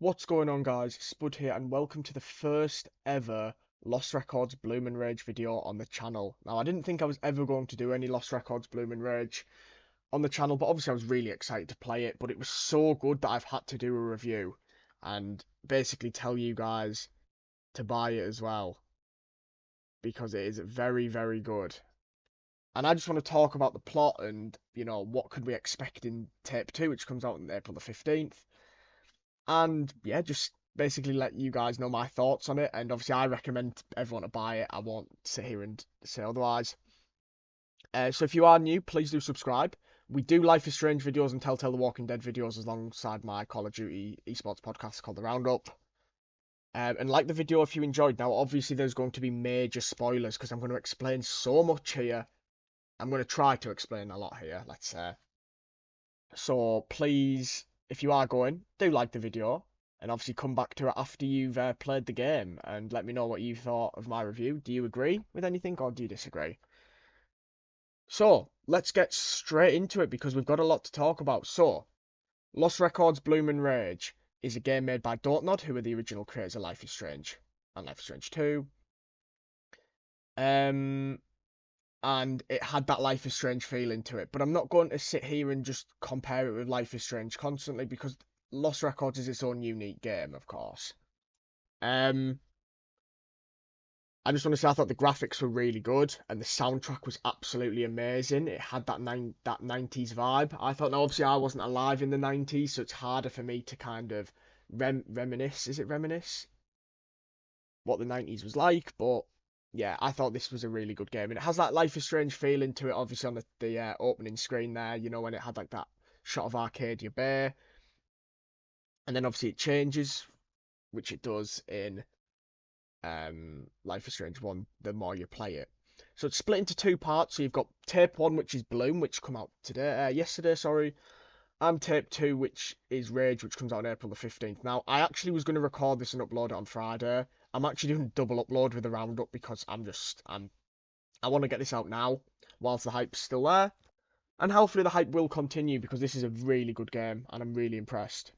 What's going on, guys? Spud here, and welcome to the first ever Lost Records Bloom and Rage video on the channel. Now, I didn't think I was ever going to do any Lost Records Bloom and Rage on the channel, but obviously I was really excited to play it, but it was so good that I've had to do a review and basically tell you guys to buy it as well, because it is very, very good. And I just want to talk about the plot and, what could we expect in Tape 2, which comes out on April the 15th. And yeah, just basically let you guys know my thoughts on it. And obviously, I recommend everyone to buy it. I won't sit here and say otherwise. So if you are new, please do subscribe. We do Life is Strange videos and Telltale The Walking Dead videos alongside my Call of Duty esports podcast called The Roundup. And like the video if you enjoyed. Now, obviously, there's going to be major spoilers because I'm going to explain so much here. I'm going to try to explain a lot here, let's say. So please, if you are going, do like the video, and obviously come back to it after you've played the game, and let me know what you thought of my review. Do you agree with anything, or do you disagree? So, let's get straight into it, because we've got a lot to talk about. So, Lost Records Bloom and Rage is a game made by Dontnod, who are the original creators of Life is Strange, and Life is Strange 2. And it had that Life is Strange feeling to it. But I'm not going to sit here and just compare it with Life is Strange constantly, because Lost Records is its own unique game, of course. I just want to say I thought the graphics were really good and the soundtrack was absolutely amazing. It had that 90s vibe. I thought, now obviously I wasn't alive in the 90s, so it's harder for me to kind of reminisce. Is it reminisce? What the 90s was like, but yeah, I thought this was a really good game, and it has that Life is Strange feeling to it. Obviously, on the opening screen there, when it had like that shot of Arcadia Bay, and then obviously it changes, which it does in Life is Strange 1. The more you play it, so it's split into two parts. So you've got Tape 1, which is Bloom, which come out yesterday, sorry, and Tape 2, which is Rage, which comes out on April the 15th. Now, I actually was going to record this and upload it on Friday. I'm actually doing a double upload with the roundup because I want to get this out now whilst the hype's still there. And hopefully the hype will continue, because this is a really good game and I'm really impressed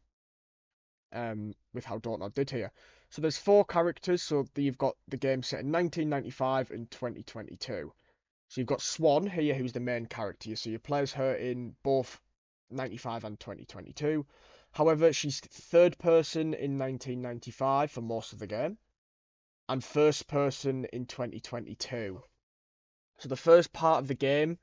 with how Dontnod did here. So there's four characters, so you've got the game set in 1995 and 2022. So you've got Swan here, who's the main character. So you play as her in both 95 and 2022. However, she's third person in 1995 for most of the game, and first person in 2022. So the first part of the game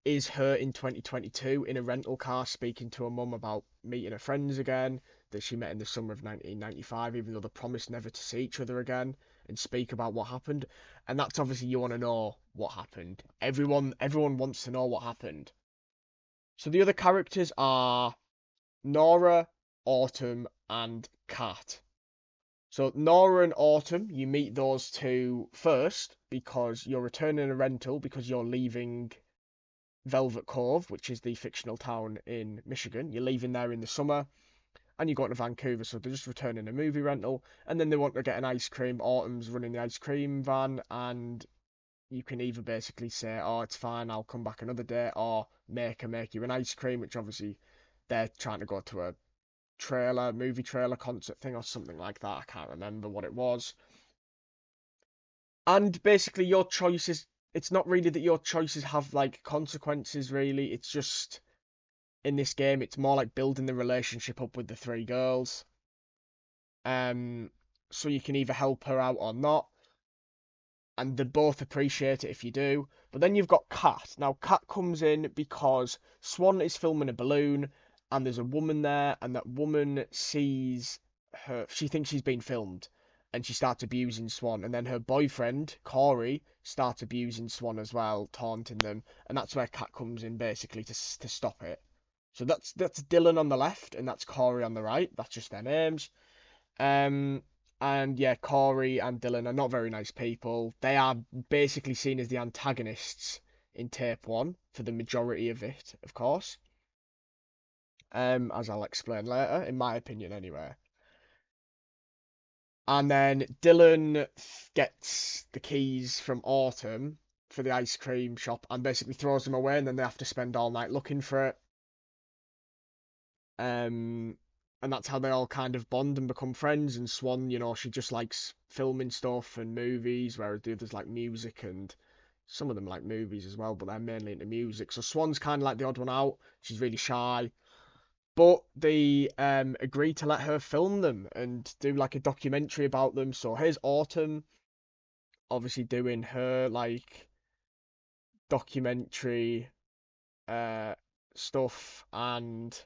is her in 2022 in a rental car speaking to her mum about meeting her friends again that she met in the summer of 1995, even though they promised never to see each other again and speak about what happened. And that's obviously, you want to know what happened. Everyone wants to know what happened. So the other characters are Nora, Autumn, and Kat. So Nora and Autumn, you meet those two first because you're returning a rental because you're leaving Velvet Cove, which is the fictional town in Michigan. You're leaving there in the summer and you're going to Vancouver, so they're just returning a movie rental, and then they want to get an ice cream. Autumn's running the ice cream van, and you can either basically say, oh, it's fine, I'll come back another day, or make you an ice cream, which obviously they're trying to go to a movie trailer concert thing or something like that. I can't remember what it was. And basically your choices, it's not really that your choices have like consequences, really. It's just, in this game, it's more like building the relationship up with the three girls. So you can either help her out or not, and they both appreciate it if you do. But then you've got Kat. Now, Kat comes in because Swan is filming a balloon, and there's a woman there, and that woman sees her. She thinks she's been filmed, and she starts abusing Swan. And then her boyfriend, Corey, starts abusing Swan as well, taunting them. And that's where Kat comes in, basically, to stop it. So that's Dylan on the left, and that's Corey on the right. That's just their names. Um, and yeah, Corey and Dylan are not very nice people. They are basically seen as the antagonists in Tape 1 for the majority of it, of course. As I'll explain later, in my opinion anyway. And then Dylan gets the keys from Autumn for the ice cream shop and basically throws them away, and then they have to spend all night looking for it. And and that's how they all kind of bond and become friends. And Swan, she just likes filming stuff and movies, whereas the others like music, and some of them like movies as well, but they're mainly into music. So Swan's kind of like the odd one out. She's really shy, but they agreed to let her film them and do like a documentary about them. So here's Autumn, obviously doing her like documentary uh stuff, and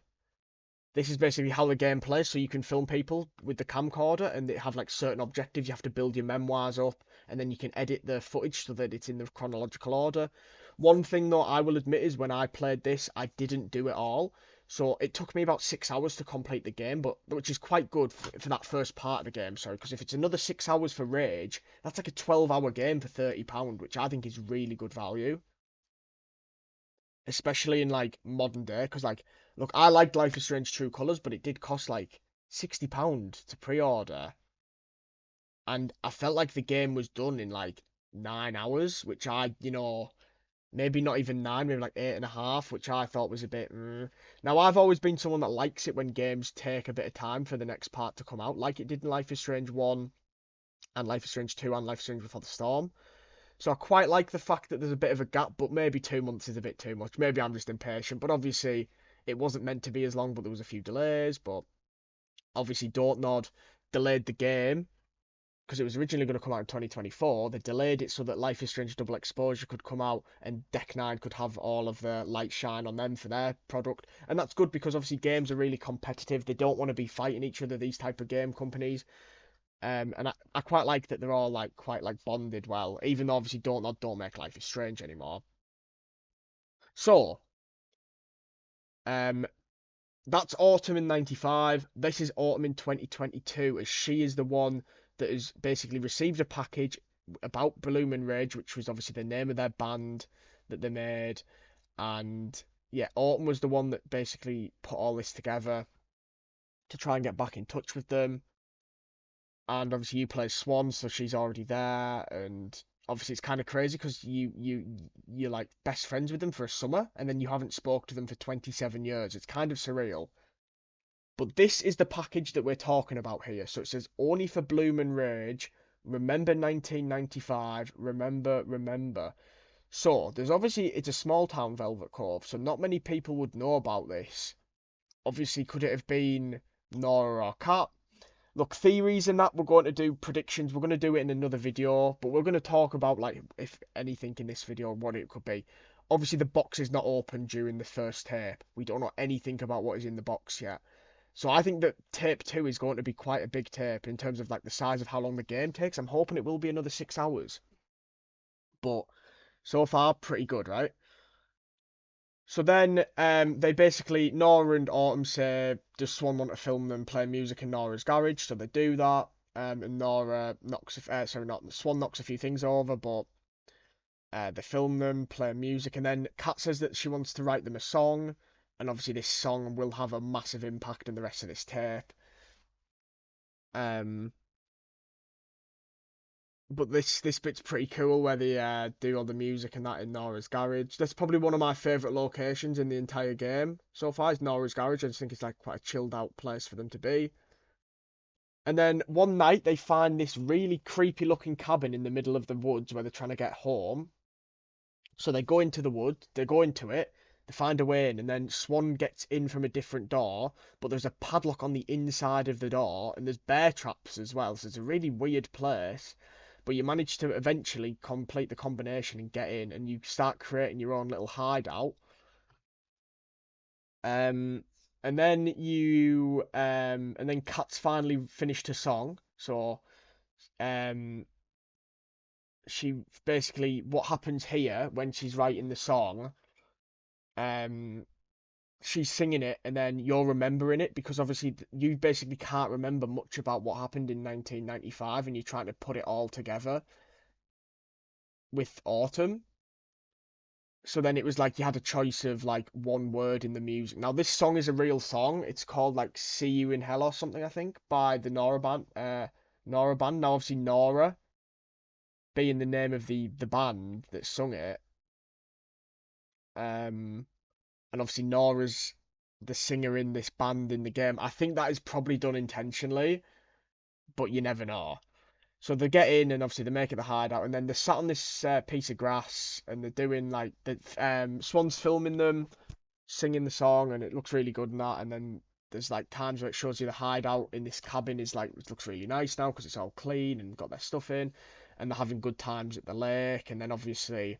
this is basically how the game plays. So you can film people with the camcorder, and they have like certain objectives. You have to build your memoirs up, and then you can edit the footage so that it's in the chronological order. One thing though I will admit is when I played this, I didn't do it all. So it took me about 6 hours to complete the game, but which is quite good for that first part of the game. Sorry, because if it's another 6 hours for Rage, that's like a 12-hour game for £30, which I think is really good value, especially in like modern day. Because like, look, I liked Life is Strange True Colors, but it did cost like £60 to pre-order, and I felt like the game was done in like 9 hours, which maybe not even nine, maybe like 8.5, which I thought was a bit. Now I've always been someone that likes it when games take a bit of time for the next part to come out, like it did in Life is Strange 1 and Life is Strange 2 and Life is Strange Before the Storm. So I quite like the fact that there's a bit of a gap, but maybe 2 months is a bit too much. Maybe I'm just impatient, but obviously it wasn't meant to be as long, but there was a few delays. But obviously Dortnod delayed the game because it was originally going to come out in 2024. They delayed it so that Life is Strange Double Exposure could come out and Deck 9 could have all of the light shine on them for their product. And that's good because obviously games are really competitive. They don't want to be fighting each other, these type of game companies. And I quite like that they're all like quite like bonded well, even though obviously don't make Life is Strange anymore. So, um, that's Autumn in '95. This is Autumn in 2022, as she is the one that has basically received a package about Bloom and Rage, which was obviously the name of their band that they made. And yeah, Autumn was the one that basically put all this together to try and get back in touch with them. And obviously you play Swan, so she's already there, and obviously it's kind of crazy because you're like best friends with them for a summer, and then you haven't spoke to them for 27 years. It's kind of surreal. But this is the package that we're talking about here. So it says only for Bloom and Rage. Remember 1995. Remember. So there's obviously it's a small town, Velvet Cove, so not many people would know about this. Obviously, could it have been Nora or Kat? Look, theories and that, we're going to do predictions. We're going to do it in another video, but we're going to talk about, like, if anything in this video, what it could be. Obviously, the box is not open during the first tape. We don't know anything about what is in the box yet. So I think that tape 2 is going to be quite a big tape in terms of, like, the size of how long the game takes. I'm hoping it will be another 6 hours. But so far, pretty good, right? So then they basically, Nora and Autumn say, does Swan want to film them play music in Nora's garage? So they do that. And Nora knocks, sorry, not Swan knocks a few things over, but they film them, play music, and then Kat says that she wants to write them a song, and obviously this song will have a massive impact on the rest of this tape. Um, but this bit's pretty cool where they do all the music and that in Nora's garage. That's probably one of my favourite locations in the entire game so far is Nora's garage. I just think it's like quite a chilled out place for them to be. And then one night they find this really creepy looking cabin in the middle of the woods where they're trying to get home. So they go into the wood, they go into it, they find a way in, and then Swan gets in from a different door, but there's a padlock on the inside of the door, and there's bear traps as well, so it's a really weird place. But you manage to eventually complete the combination and get in, and you start creating your own little hideout. Um, and then Kat's finally finished her song, so um, she basically what happens here when she's writing the song, um, she's singing it and then you're remembering it because obviously you basically can't remember much about what happened in 1995 and you're trying to put it all together with Autumn. So then it was like you had a choice of like one word in the music. Now this song is a real song. It's called like "See You in Hell" or something, I think, by the Nora band. Nora band. Now obviously Nora being the name of the band that sung it. And obviously Nora's the singer in this band in the game. I think that is probably done intentionally, but you never know. So they get in and obviously they make it the hideout, and then they're sat on this piece of grass and they're doing like the Swan's filming them singing the song, and it looks really good and that. And then there's like times where it shows you the hideout in this cabin is like it looks really nice now because it's all clean and got their stuff in, and they're having good times at the lake, and then obviously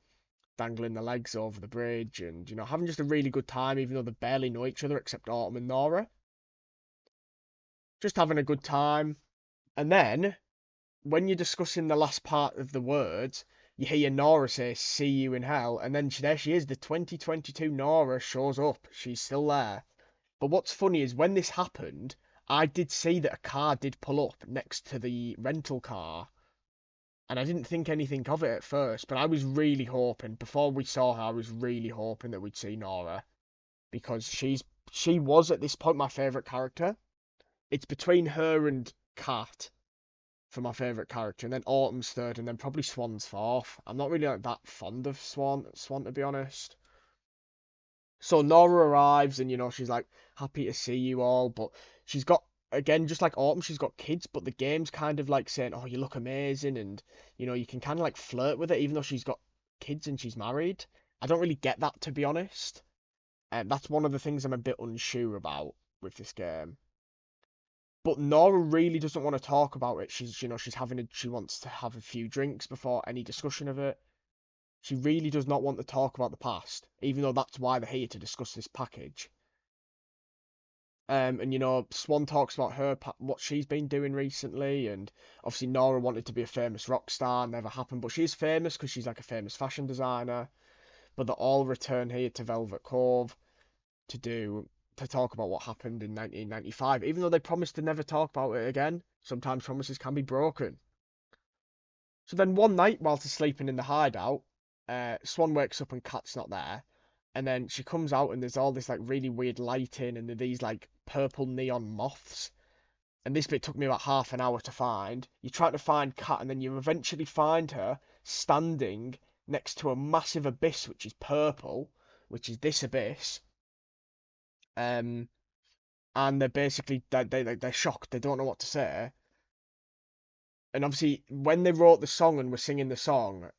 dangling their legs over the bridge and having just a really good time even though they barely know each other except Autumn and Nora, just having a good time. And then when you're discussing the last part of the words, you hear Nora say, "See you in hell," and then there she is, the 2022 Nora shows up. She's still there. But what's funny is when this happened, I did see that a car did pull up next to the rental car, and I didn't think anything of it at first, but I was really hoping, before we saw her, I was really hoping that we'd see Nora, because she was at this point my favourite character. It's between her and Kat for my favourite character, and then Autumn's third, and then probably Swan's fourth. I'm not really like that fond of Swan to be honest. So Nora arrives, and she's like happy to see you all, but she's got again just like Autumn, she's got kids, but the game's kind of like saying, "Oh, you look amazing," and you can kind of like flirt with it, even though she's got kids and she's married. I don't really get that to be honest, and that's one of the things I'm a bit unsure about with this game. But Nora really doesn't want to talk about it. She wants to have a few drinks before any discussion of it. She really does not want to talk about the past, even though that's why they're here to discuss this package. And Swan talks about what she's been doing recently, and obviously Nora wanted to be a famous rock star, never happened, but she's famous because she's like a famous fashion designer. But they all return here to Velvet Cove to do to talk about what happened in 1995, even though they promised to never talk about it again. Sometimes promises can be broken. So then one night, whilst they're sleeping in the hideout, Swan wakes up and Kat's not there. And then she comes out and there's all this like really weird lighting and these like purple neon moths. And this bit took me about half an hour to find. You try to find Kat and then you eventually find her standing next to a massive abyss which is purple, which is this abyss. Um, and they're basically they're shocked. They don't know what to say. And obviously, when they wrote the song and were singing the song,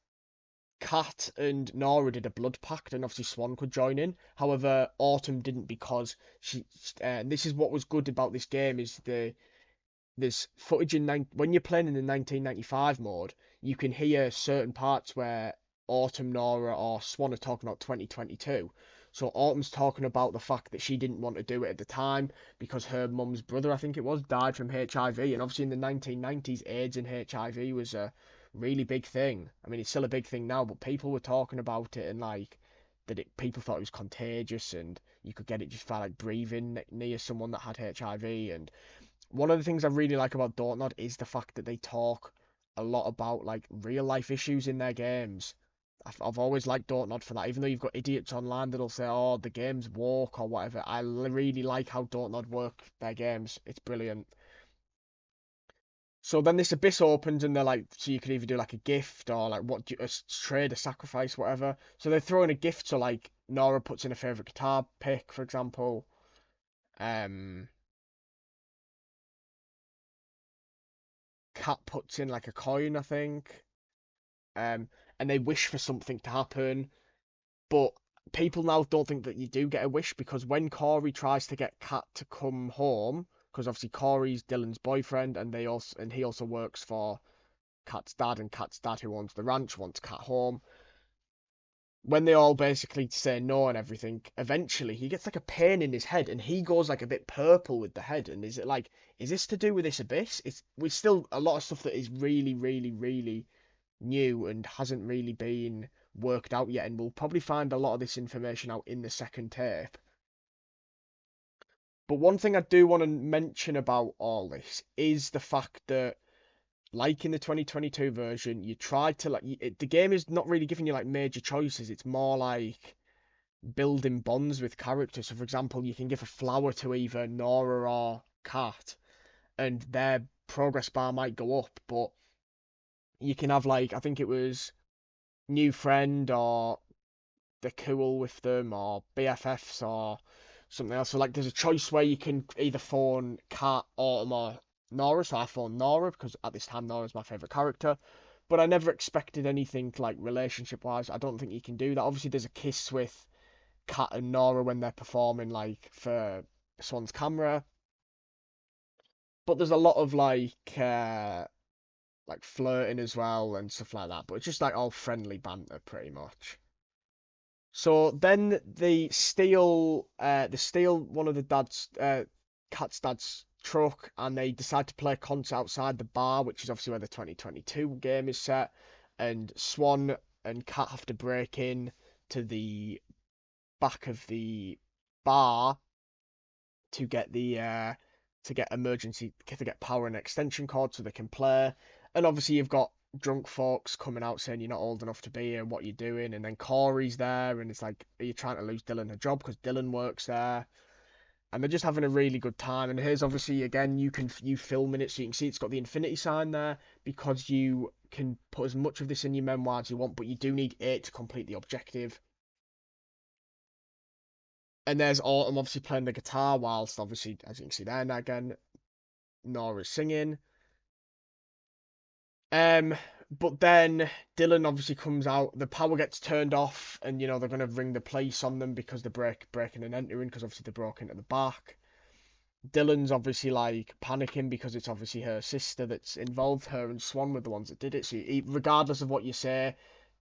Kat and Nora did a blood pact, and obviously Swan could join in. However, Autumn didn't because she. This is what was good about this game is there's footage when you're playing in the 1995 mode, you can hear certain parts where Autumn, Nora, or Swan are talking about 2022. So Autumn's talking about the fact that she didn't want to do it at the time because her mum's brother, I think it was, died from HIV, and obviously in the 1990s, AIDS and HIV was a really big thing. I mean, it's still a big thing now, but people were talking about it and like people thought it was contagious and you could get it just by like breathing near someone that had HIV. And one of the things I really like about Dontnod is the fact that they talk a lot about like real life issues in their games. I've always liked Dontnod for that, even though you've got idiots online that'll say, "Oh, the game's woke" or whatever. I really like how Dontnod work their games. It's brilliant. So then this abyss opens and they're like, so you could either do like a gift or like a trade, a sacrifice, whatever. So they're throwing a gift. So like Nora puts in a favorite guitar pick, for example. Um, Cat puts in like a coin, I think. And they wish for something to happen. But people now don't think that you do get a wish because when Corey tries to get Kat to come home, because obviously Corey's Dylan's boyfriend, and he also works for Kat's dad, and Kat's dad, who owns the ranch, wants Kat home. When they all basically say no and everything, eventually he gets like a pain in his head, and he goes like a bit purple with the head. And is this to do with this abyss? It's we still a lot of stuff that is really, really, really new and hasn't really been worked out yet, and we'll probably find a lot of this information out in the second tape. But one thing I do want to mention about all this is the fact that, like in the 2022 version, you try to the game is not really giving you like major choices. It's more like building bonds with characters. So, for example, you can give a flower to either Nora or Kat, and their progress bar might go up, but you can have like I think it was new friend or they're cool with them or BFFs or something else. So like there's a choice where you can either phone Kat, Autumn, or Nora. So I phoned Nora because at this time Nora's my favourite character. But I never expected anything like relationship wise. I don't think you can do that. Obviously there's a kiss with Kat and Nora when they're performing like for Swan's camera. But there's a lot of like flirting as well and stuff like that. But it's just like all friendly banter pretty much. So then they steal one of the Cat's dad's truck, and they decide to play a concert outside the bar, which is obviously where the 2022 game is set. And Swan and Cat have to break in to the back of the bar to get power and extension cord so they can play. And obviously you've got drunk folks coming out saying you're not old enough to be here, what you're doing, and then Corey's there, and it's like, are you trying to lose Dylan her job because Dylan works there? And they're just having a really good time. And here's obviously again you filming it so you can see it's got the infinity sign there because you can put as much of this in your memoir as you want, but you do need 8 to complete the objective. And there's Autumn obviously playing the guitar whilst obviously, as you can see there, and again, Nora's singing. Um, but then Dylan obviously comes out, the power gets turned off, and they're gonna ring the police on them because they're breaking and entering because obviously they broke into the back. Dylan's obviously like panicking because it's obviously her sister that's involved. Her and Swan were the ones that did it. So regardless of what you say,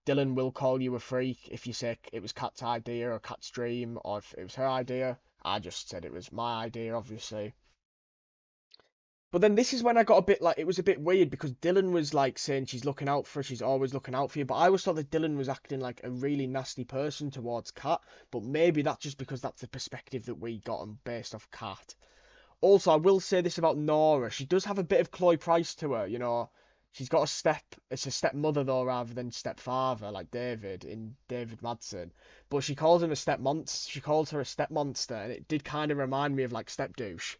Dylan will call you a freak if you say it was Kat's idea or Kat's dream or if it was her idea. I just said it was my idea, obviously. But then this is when I got a bit like, it was a bit weird because Dylan was like saying she's looking out for her, she's always looking out for you. But I always thought that Dylan was acting like a really nasty person towards Kat. But maybe that's just because that's the perspective that we got and based off Kat. Also, I will say this about Nora. She does have a bit of Chloe Price to her. She's got it's a stepmother though, rather than stepfather, like David in David Madsen. But she calls him a she calls her a step monster, and it did kind of remind me of like step douche.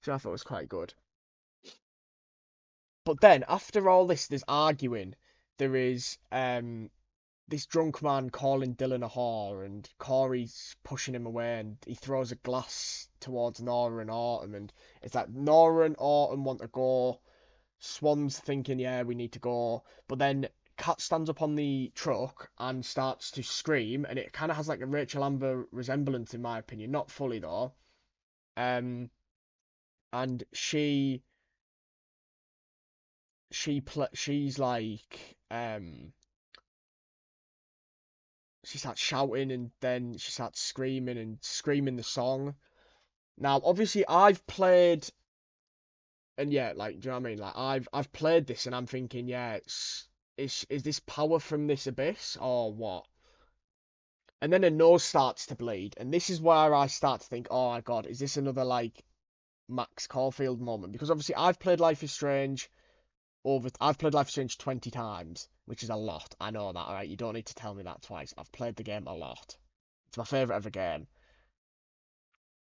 So I thought it was quite good. But then after all this, there's arguing. There is this drunk man calling Dylan a whore, and Corey's pushing him away, and he throws a glass towards Nora and Autumn, and it's like Nora and Autumn want to go. Swan's thinking, yeah, we need to go, but then Kat stands up on the truck and starts to scream, and it kind of has like a Rachel Amber resemblance, in my opinion, not fully though. Um, and she's like she starts shouting and then she starts screaming and screaming the song. Now, obviously, I've played, and yeah, like, do you know what I mean? Like, I've played this, and I'm thinking, yeah, is this power from this abyss or what? And then her nose starts to bleed, and this is where I start to think, oh my god, is this another like Max Caulfield moment? Because obviously, I've played Life is Strange 20 times, which is a lot. I know that, alright? You don't need to tell me that twice. I've played the game a lot. It's my favourite ever game.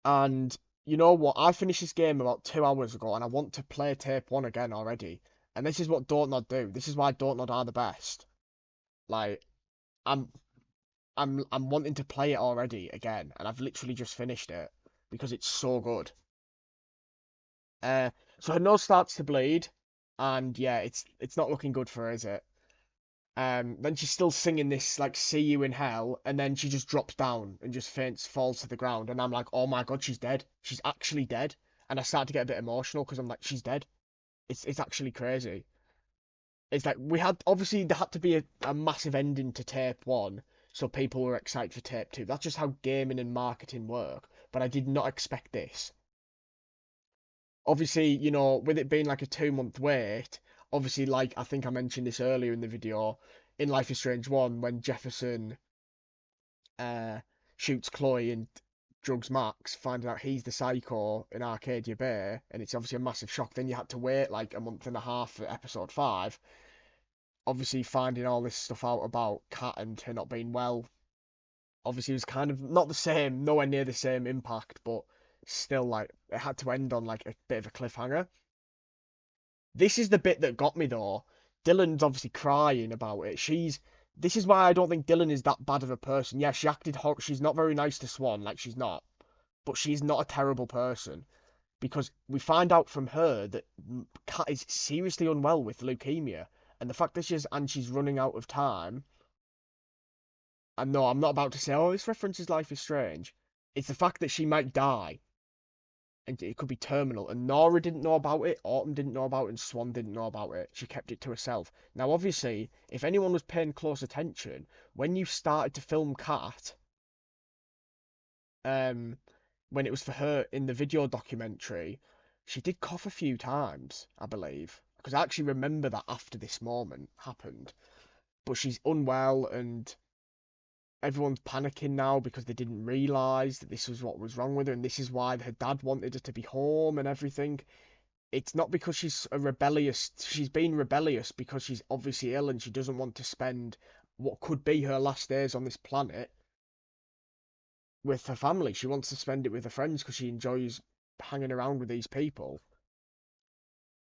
And you know what? I finished this game about 2 hours ago, and I want to play tape 1 again already. And this is what Don't Nod do. This is why Don't Nod are the best. Like, I'm I'm wanting to play it already again, and I've literally just finished it because it's so good. Uh, so her nose starts to bleed, and yeah, it's not looking good for her, is it? Then she's still singing this like "See You in Hell," and then she just drops down and just faints, falls to the ground, and I'm like, oh my god, she's dead. She's actually dead, and I start to get a bit emotional because I'm like, she's dead. It's actually crazy. It's like we had obviously there had to be a massive ending to tape 1, so people were excited for tape 2. That's just how gaming and marketing work. But I did not expect this. Obviously, with it being like a 2 month wait, obviously, like I think I mentioned this earlier in the video, in Life is Strange 1, when Jefferson uh shoots Chloe and drugs Max, finds out he's the psycho in Arcadia Bay, and it's obviously a massive shock. Then you had to wait like a month and a half for episode 5. Obviously, finding all this stuff out about Kat and her not being well, obviously, it was kind of not the same, nowhere near the same impact, but still, like, it had to end on like a bit of a cliffhanger. This is the bit that got me though. Dylan's obviously crying about it. This is why I don't think Dylan is that bad of a person. Yeah, she acted she's not very nice to Swan, like she's not. but she's not a terrible person because we find out from her that Kat is seriously unwell with leukemia, and the fact that she's running out of time. And no, I'm not about to say, oh, this references Life is Strange. It's the fact that she might die, and it could be terminal. And Nora didn't know about it, Autumn didn't know about it, and Swan didn't know about it. She kept it to herself. Now, obviously, if anyone was paying close attention, when you started to film Kat, um, when it was for her in the video documentary, she did cough a few times, I believe. Because I actually remember that after this moment happened. But she's unwell, and everyone's panicking now because they didn't realise that this was what was wrong with her, and this is why her dad wanted her to be home and everything. It's not because she's being rebellious because she's obviously ill and she doesn't want to spend what could be her last days on this planet with her family. She wants to spend it with her friends because she enjoys hanging around with these people.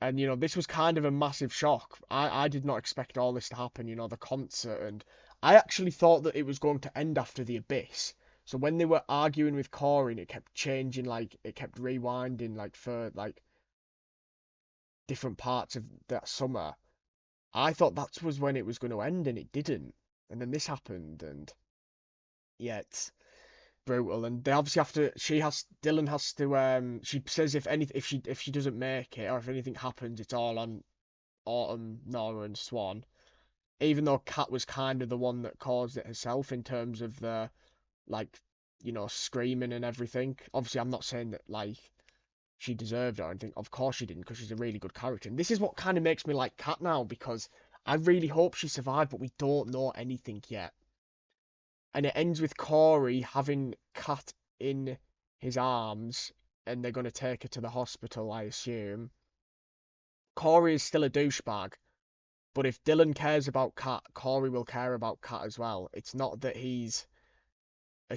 And this was kind of a massive shock. I did not expect all this to happen, the concert, and I actually thought that it was going to end after the Abyss. So when they were arguing with Corey and it kept changing, like it kept rewinding like for like different parts of that summer, I thought that was when it was going to end and it didn't. And then this happened, and yeah, it's brutal. And they obviously have to Dylan has to she says if she doesn't make it or if anything happens, it's all on Autumn, Nora, and Swan. Even though Kat was kind of the one that caused it herself in terms of the like, screaming and everything. Obviously, I'm not saying that like she deserved it or anything. Of course she didn't, because she's a really good character. And this is what kind of makes me like Kat now, because I really hope she survived, but we don't know anything yet. And it ends with Corey having Kat in his arms, and they're going to take her to the hospital, I assume. Corey is still a douchebag. But if Dylan cares about Kat, Corey will care about Kat as well. It's not that he's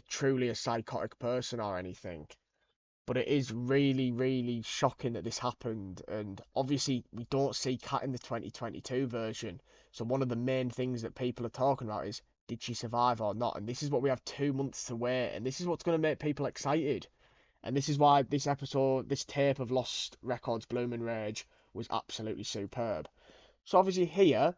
truly a psychotic person or anything. But it is really, really shocking that this happened. And obviously, we don't see Kat in the 2022 version. So one of the main things that people are talking about is, did she survive or not? And this is what we have 2 months to wait. And this is what's going to make people excited. And this is why this tape of Lost Records Bloom and Rage was absolutely superb. So obviously here,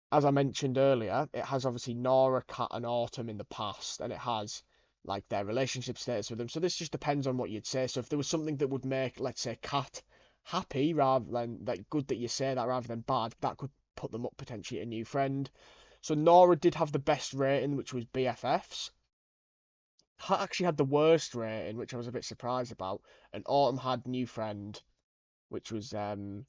as I mentioned earlier, it has obviously Nora, Kat, and Autumn in the past, and it has like their relationship status with them. So this just depends on what you'd say. So if there was something that would make, let's say, Kat happy rather than like good that you say that rather than bad, that could put them up potentially a new friend. So Nora did have the best rating, which was BFFs. Kat actually had the worst rating, which I was a bit surprised about, and Autumn had new friend, which was the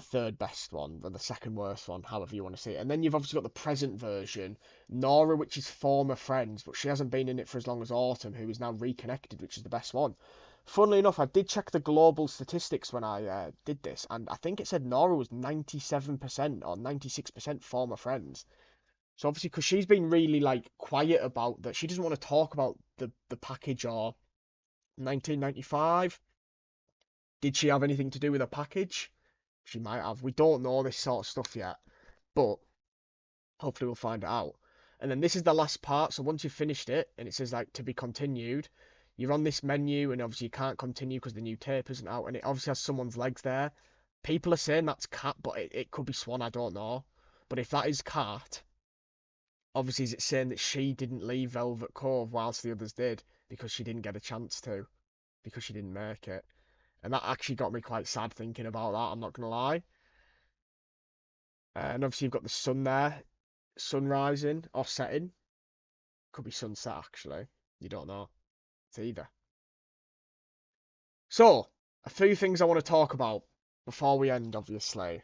third best one, or the second worst one, however you want to see it. And then you've obviously got the present version, Nora, which is former friends, but she hasn't been in it for as long as Autumn, who is now reconnected, which is the best one. Funnily enough, I did check the global statistics when I did this, and I think it said Nora was 97% or 96% former friends. So obviously, because she's been really like quiet about that, she doesn't want to talk about the package or 1995. Did she have anything to do with a package? She might have. We don't know this sort of stuff yet, but hopefully we'll find it out. And then this is the last part. So once you've finished it and it says like to be continued, you're on this menu and obviously you can't continue because the new tape isn't out and it obviously has someone's legs there. People are saying that's Cat, but it could be Swan, I don't know. But if that is Cat, obviously is it saying that she didn't leave Velvet Cove whilst the others did because she didn't get a chance to, because she didn't make it. And that actually got me quite sad thinking about that, I'm not going to lie. And obviously you've got the sun there, sun rising or setting. Could be sunset actually. You don't know. It's either. So, a few things I want to talk about before we end, obviously.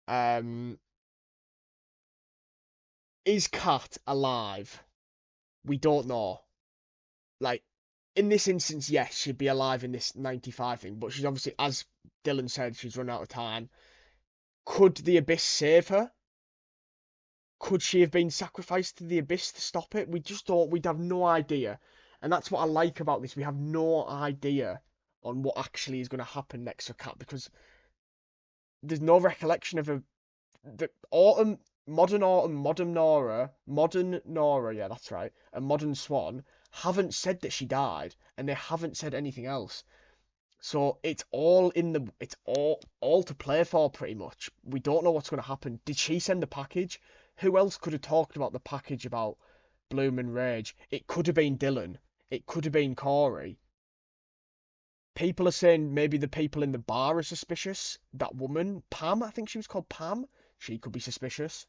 Um, is Kat alive? We don't know. Like, in this instance, yes, she'd be alive in this 95 thing, but she's obviously, as Dylan said, she's run out of time. Could the Abyss save her? Could she have been sacrificed to the Abyss to stop it? We just thought we'd have no idea. And that's what I like about this. We have no idea on what actually is going to happen next for Kat because there's no recollection of the Autumn, modern Nora, yeah, that's right, and modern Swan haven't said that she died, and they haven't said anything else. So it's all in the it's all to play for pretty much. We don't know what's going to happen. Did she send the package? Who else could have talked about the package about Bloom and Rage? It could have been Dylan. It could have been Corey. People are saying maybe the people in the bar are suspicious. That woman, Pam, I think she was called Pam. She could be suspicious.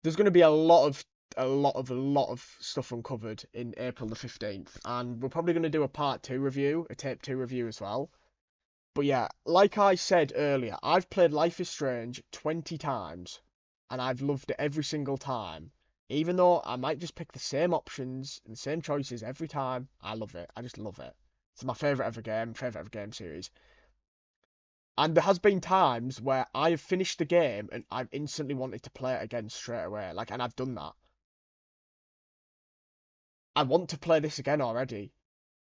There's going to be a lot of stuff uncovered in April the 15th, and we're probably going to do a part 2 review, a tape 2 review as well. But yeah, like I said earlier, I've played Life is Strange 20 times, and I've loved it every single time. Even though I might just pick the same options and the same choices every time, I love it. I just love it. It's my favourite ever game series. And there has been times where I have finished the game and I've instantly wanted to play it again straight away. Like, and I've done that. I want to play this again already.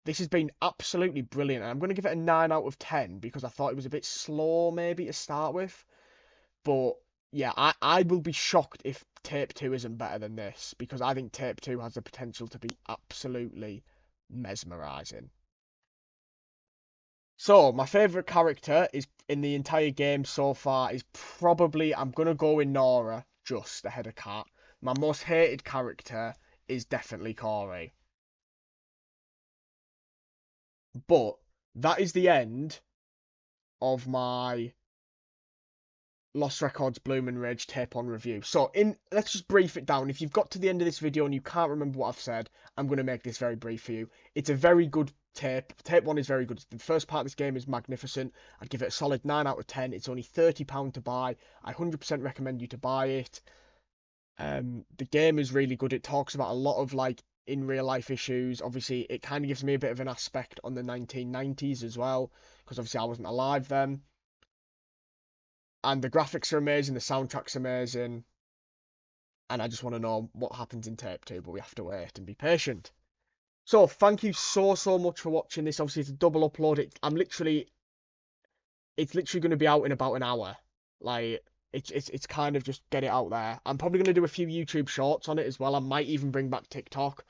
This has been absolutely brilliant. And I'm going to give it a 9 out of 10 because I thought it was a bit slow maybe to start with. But yeah, I will be shocked if Tape 2 isn't better than this because I think Tape 2 has the potential to be absolutely mesmerising. So, my favourite character is in the entire game so far is probably, I'm going to go with Nora just ahead of Kat. My most hated character is definitely Corey. But that is the end of my Lost Records Bloom and Rage tape on review. So let's just brief it down. If you've got to the end of this video and you can't remember what I've said, I'm going to make this very brief for you. It's a very good tape. Tape 1 is very good. The first part of this game is magnificent. I'd give it a solid 9 out of 10. It's only £30 to buy. I 100% recommend you to buy it. The game is really good. It talks about a lot of like in real life issues. Obviously, it kind of gives me a bit of an aspect on the 1990s as well, because obviously I wasn't alive then. And the graphics are amazing, the soundtrack's amazing, and I just want to know what happens in Tape 2, but we have to wait and be patient. So, thank you so much for watching this. Obviously, it's a double upload. It's literally going to be out in about an hour. Like, it's kind of just get it out there. I'm probably going to do a few YouTube shorts on it as well. I might even bring back TikTok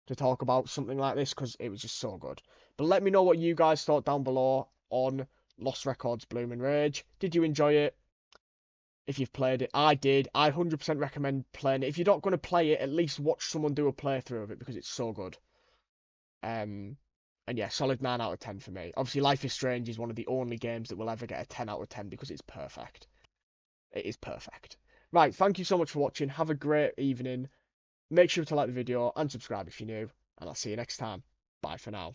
to talk about something like this because it was just so good. But let me know what you guys thought down below on Lost Records Bloom and Rage. Did you enjoy it? If you've played it, I did. I 100% recommend playing it. If you're not going to play it, at least watch someone do a playthrough of it because it's so good. Um, and yeah, solid 9 out of 10 for me. Obviously, Life is Strange is one of the only games that will ever get a 10 out of 10 because it's perfect. It is perfect. Right, thank you so much for watching. Have a great evening. Make sure to like the video and subscribe if you're new. And I'll see you next time. Bye for now.